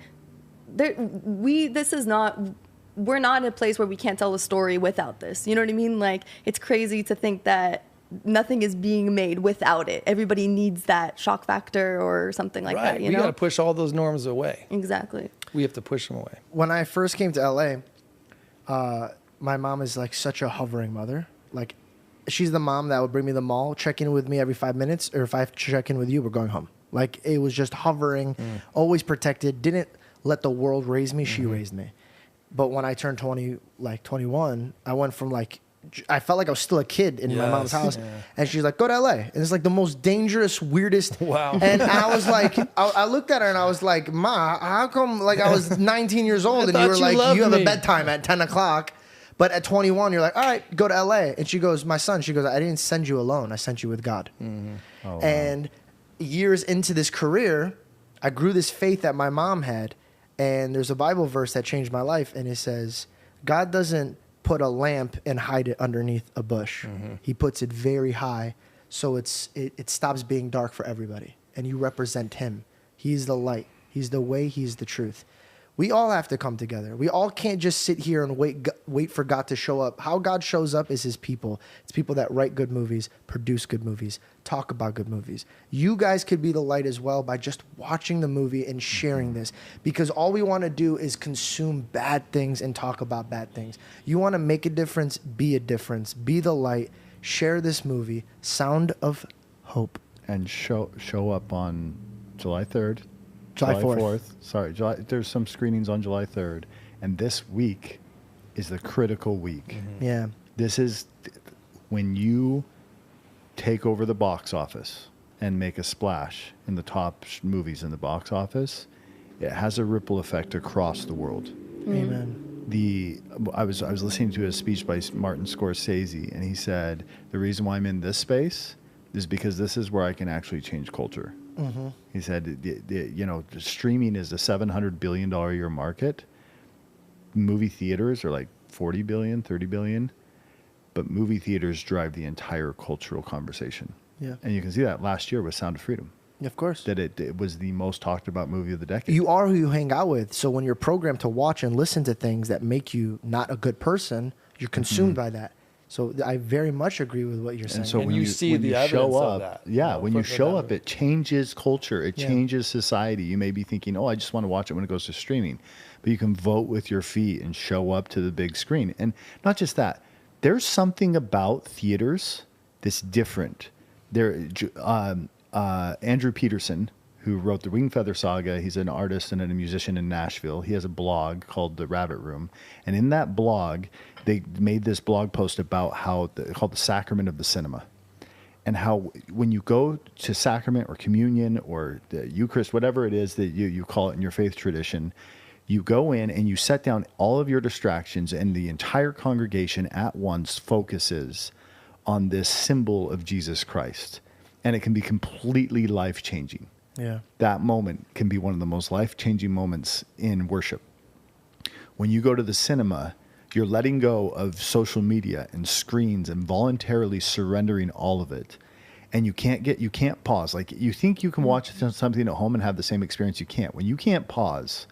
we're not in a place where we can't tell a story without this. You know what I mean? Like, it's crazy to think that nothing is being made without it. Everybody needs that shock factor or something like that. We got to push all those norms away. Exactly. We have to push them away. When I first came to LA, my mom is like such a hovering mother. Like, she's the mom that would bring me to the mall, check in with me every 5 minutes, or if I check in with you, we're going home. Like, it was just hovering, always protected, didn't let the world raise me, she raised me. But when I turned 21, I went from I felt like I was still a kid in my mom's house. Yeah. And she's like, go to LA. And it's like the most dangerous, weirdest. Wow. And I was like, I looked at her and I was like, Ma, how come, I was 19 years old and you were like, you have a bedtime at 10 o'clock. But at 21, you're like, all right, go to LA. And she goes, my son, I didn't send you alone. I sent you with God. Mm-hmm. Oh, wow. And years into this career, I grew this faith that my mom had. And there's a Bible verse that changed my life. And it says, God doesn't put a lamp and hide it underneath a bush. Mm-hmm. He puts it very high, so it stops being dark for everybody. and you represent him. He's the light. He's the way. He's the truth. We all have to come together. We all can't just sit here and wait for God to show up. How God shows up is his people. It's people that write good movies, produce good movies, talk about good movies. You guys could be the light as well by just watching the movie and sharing this, because all we want to do is consume bad things and talk about bad things. You want to make a difference, be the light, share this movie, Sound of Hope. And show up on July 3rd. July 4th. Sorry, there's some screenings on July 3rd. And this week is the critical week. Mm-hmm. Yeah. This is when you take over the box office and make a splash in the top movies in the box office, it has a ripple effect across the world. Amen. I was listening to a speech by Martin Scorsese, and he said, the reason why I'm in this space is because this is where I can actually change culture. Mm-hmm. He said, streaming is a $700 billion a year market. Movie theaters are like 40 billion, 30 billion. But movie theaters drive the entire cultural conversation. Yeah. And you can see that last year with Sound of Freedom. Of course. That it was the most talked about movie of the decade. You are who you hang out with. So when you're programmed to watch and listen to things that make you not a good person, you're consumed by that. So I very much agree with what you're saying. And so And when you see the evidence show of up, that, yeah, you know, when you for show them. up, it changes culture. It changes society. You may be thinking, oh, I just want to watch it when it goes to streaming. But you can vote with your feet and show up to the big screen. And not just that, there's something about theaters that's different. Andrew Peterson, who wrote the Wing Feather Saga, he's an artist and a musician in Nashville. He has a blog called The Rabbit Room. And in that blog, they made this blog post about called the Sacrament of the Cinema. And how when you go to sacrament or communion or the Eucharist, whatever it is that you call it in your faith tradition, you go in and you set down all of your distractions, and the entire congregation at once focuses on this symbol of Jesus Christ. And it can be completely life-changing. Yeah. That moment can be one of the most life-changing moments in worship. When you go to the cinema, you're letting go of social media and screens and voluntarily surrendering all of it. And you can't pause. Like, you think you can watch something at home and have the same experience. You can't. When you can't pause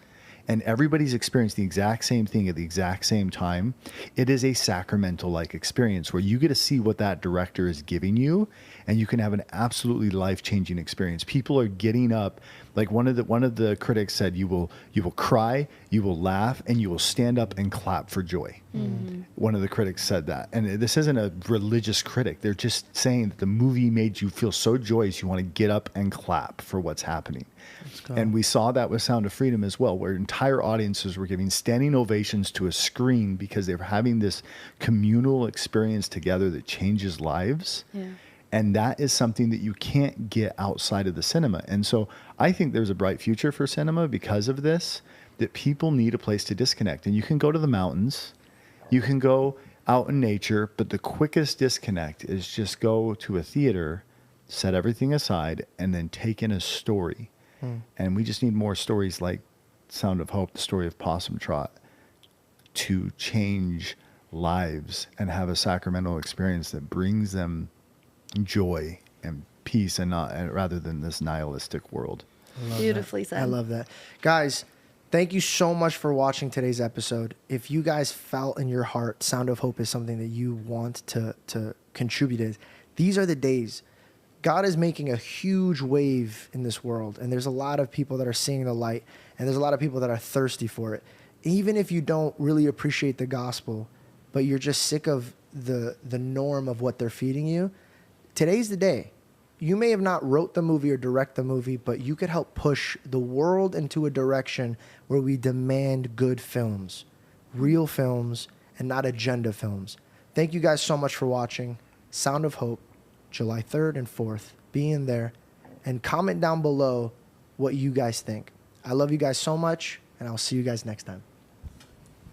and everybody's experiencing the exact same thing at the exact same time, it is a sacramental-like experience where you get to see what that director is giving you, and you can have an absolutely life-changing experience. People are getting up. Like one of the critics said, you will cry, you will laugh, and you will stand up and clap for joy. Mm-hmm. One of the critics said that. And this isn't a religious critic. They're just saying that the movie made you feel so joyous you want to get up and clap for what's happening. And we saw that with Sound of Freedom as well, where entire audiences were giving standing ovations to a screen because they were having this communal experience together that changes lives. Yeah. And that is something that you can't get outside of the cinema. And so I think there's a bright future for cinema because of this, that people need a place to disconnect. And you can go to the mountains, you can go out in nature, but the quickest disconnect is just go to a theater, set everything aside, and then take in a story. And we just need more stories like Sound of Hope, the story of Possum Trot, to change lives and have a sacramental experience that brings them joy and peace, and rather than this nihilistic world. Beautifully said. I love that. Guys, thank you so much for watching today's episode. If you guys felt in your heart Sound of Hope is something that you want to contribute, these are the days. God is making a huge wave in this world, and there's a lot of people that are seeing the light, and there's a lot of people that are thirsty for it. Even if you don't really appreciate the gospel, but you're just sick of the norm of what they're feeding you, today's the day. You may have not wrote the movie or direct the movie, but you could help push the world into a direction where we demand good films, real films, and not agenda films. Thank you guys so much for watching. Sound of Hope, July 3rd and 4th. Be in there and comment down below what you guys think. I love you guys so much, and I'll see you guys next time.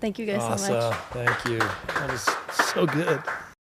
Thank you guys so much. Thank you. That was so good.